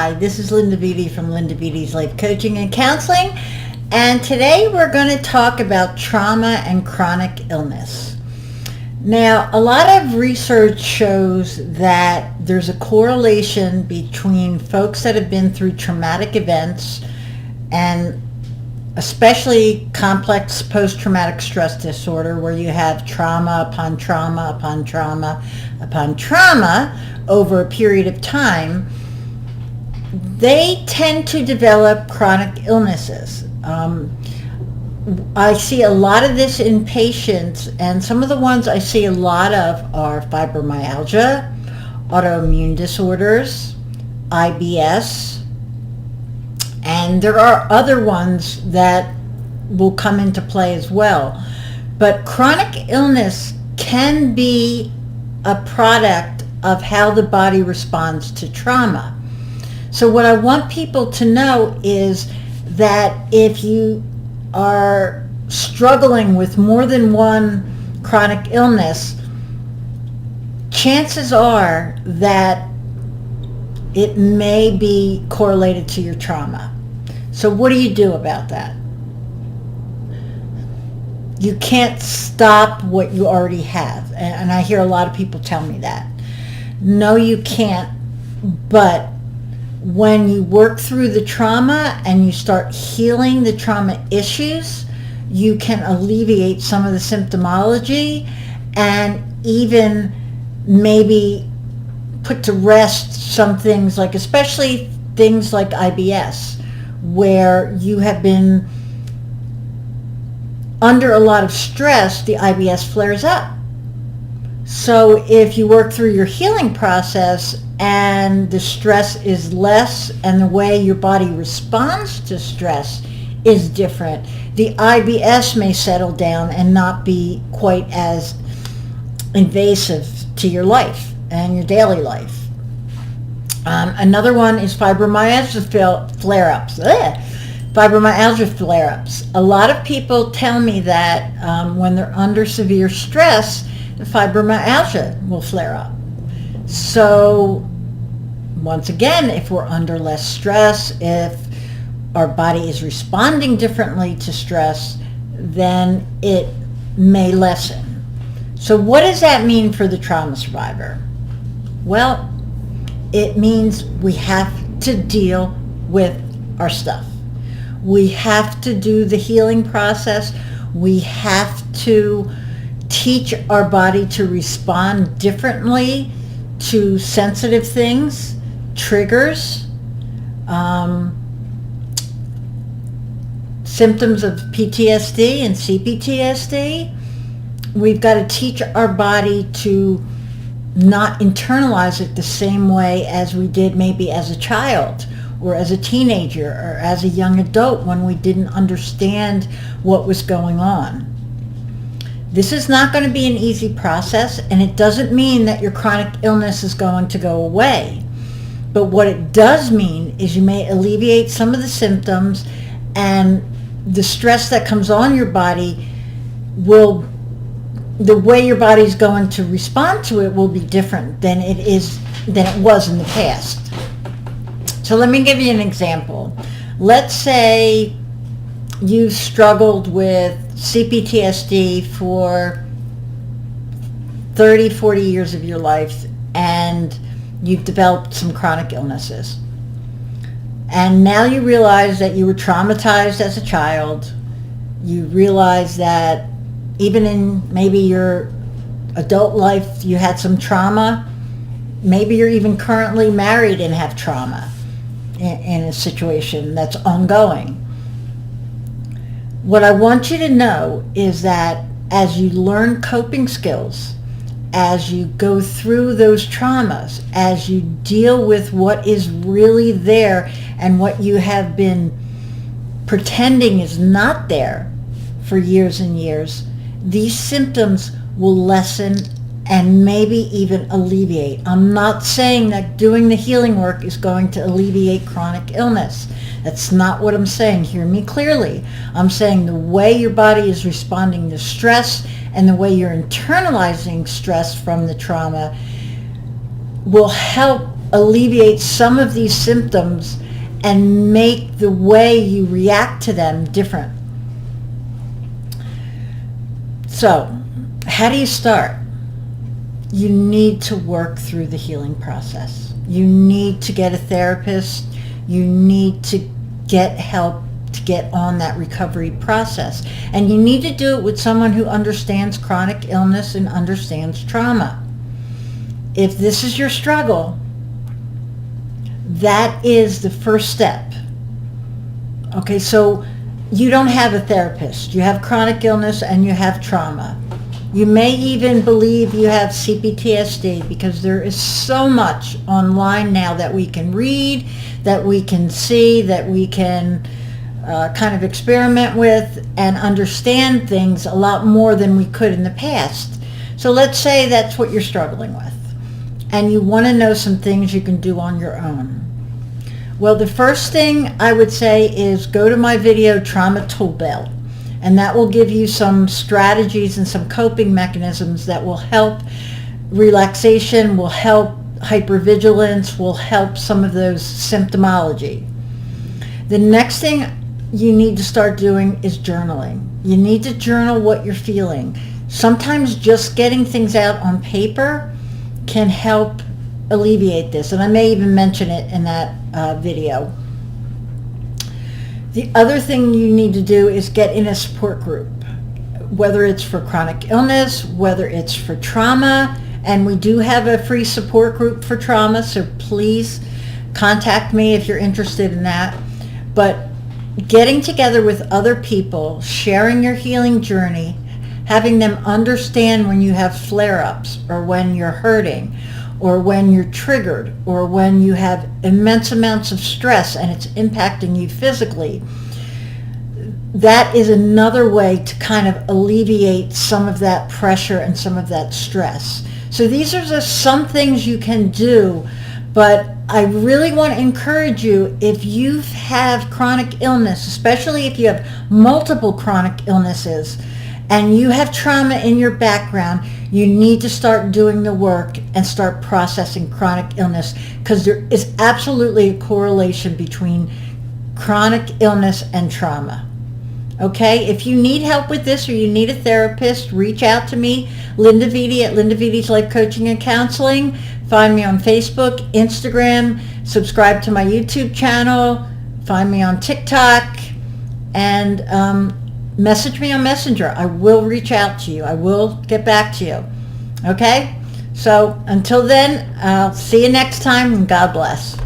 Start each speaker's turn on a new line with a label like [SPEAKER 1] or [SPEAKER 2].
[SPEAKER 1] Hi, this is Linda Vidi from Linda Vidi's Life Coaching and Counseling, and today we're going to talk about trauma and chronic illness. Now, a lot of research shows that there's a correlation between folks that have been through traumatic events and especially complex post-traumatic stress disorder, where you have trauma upon trauma upon trauma upon trauma over a period of time. They tend to develop chronic illnesses. I see a lot of this in patients, and some of the ones I see a lot of are fibromyalgia, autoimmune disorders, IBS, and there are other ones that will come into play as well. But chronic illness can be a product of how the body responds to trauma. So what I want people to know is that if you are struggling with more than one chronic illness, chances are that it may be correlated to your trauma. So what do you do about that? You can't stop what you already have. And I hear a lot of people tell me that. No, you can't. But when you work through the trauma and you start healing the trauma issues, you can alleviate some of the symptomology and even maybe put to rest some things, like especially things like IBS, where you have been under a lot of stress. The IBS flares up. So if you work through your healing process and the stress is less and the way your body responds to stress is different, the IBS may settle down and not be quite as invasive to your life and your daily life. Another one is fibromyalgia flare-ups. Fibromyalgia flare-ups. A lot of people tell me that when they're under severe stress, the fibromyalgia will flare up. So once again, if we're under less stress, if our body is responding differently to stress, then it may lessen. So what does that mean for the trauma survivor? Well, it means we have to deal with our stuff. We have to do the healing process. We have to teach our body to respond differently to sensitive things, triggers, symptoms of PTSD and C-PTSD. We've got to teach our body to not internalize it the same way as we did maybe as a child or as a teenager or as a young adult when we didn't understand what was going on. This is not going to be an easy process, and it doesn't mean that your chronic illness is going to go away. But what it does mean is you may alleviate some of the symptoms, and the stress that comes on your body will, the way your body's going to respond to it will be different than it was in the past. So let me give you an example. Let's say you struggled with C-PTSD for 30, 40 years of your life, and you've developed some chronic illnesses. And now you realize that you were traumatized as a child. You realize that even in maybe your adult life, you had some trauma. Maybe you're even currently married and have trauma in a situation that's ongoing. What I want you to know is that as you learn coping skills, as you go through those traumas, as you deal with what is really there and what you have been pretending is not there for years and years, these symptoms will lessen and maybe even alleviate. I'm not saying that doing the healing work is going to alleviate chronic illness. That's not what I'm saying. Hear me clearly. I'm saying the way your body is responding to stress and the way you're internalizing stress from the trauma will help alleviate some of these symptoms and make the way you react to them different. So, how do you start? You need to work through the healing process. You need to get a therapist. You need to get help to get on that recovery process. And you need to do it with someone who understands chronic illness and understands trauma. If this is your struggle, that is the first step. Okay, so you don't have a therapist. You have chronic illness and you have trauma. You may even believe you have C-PTSD, because there is so much online now that we can read, that we can see, that we can kind of experiment with and understand things a lot more than we could in the past. So let's say that's what you're struggling with, and you want to know some things you can do on your own. Well, the first thing I would say is go to my video, Trauma Tool Belt, and that will give you some strategies and some coping mechanisms that will help relaxation, will help hypervigilance, will help some of those symptomology. The next thing you need to start doing is journaling. You need to journal what you're feeling. Sometimes just getting things out on paper can help alleviate this, and I may even mention it in that video. The other thing you need to do is get in a support group, whether it's for chronic illness, whether it's for trauma, and we do have a free support group for trauma, so please contact me if you're interested in that. But getting together with other people, sharing your healing journey, having them understand when you have flare-ups, or when you're hurting, or when you're triggered, or when you have immense amounts of stress and it's impacting you physically, that is another way to kind of alleviate some of that pressure and some of that stress. So these are just some things you can do, but I really want to encourage you, if you have chronic illness, especially if you have multiple chronic illnesses and you have trauma in your background, you need to start doing the work and start processing chronic illness, because there is absolutely a correlation between chronic illness and trauma. Okay, if you need help with this or you need a therapist, reach out to me, Linda Vidi at Linda Vidi's Life Coaching and Counseling. Find me on Facebook, Instagram, subscribe to my YouTube channel, find me on TikTok, and message me on Messenger. I will reach out to you. I will get back to you. Okay? So until then, I'll see you next time, and God bless.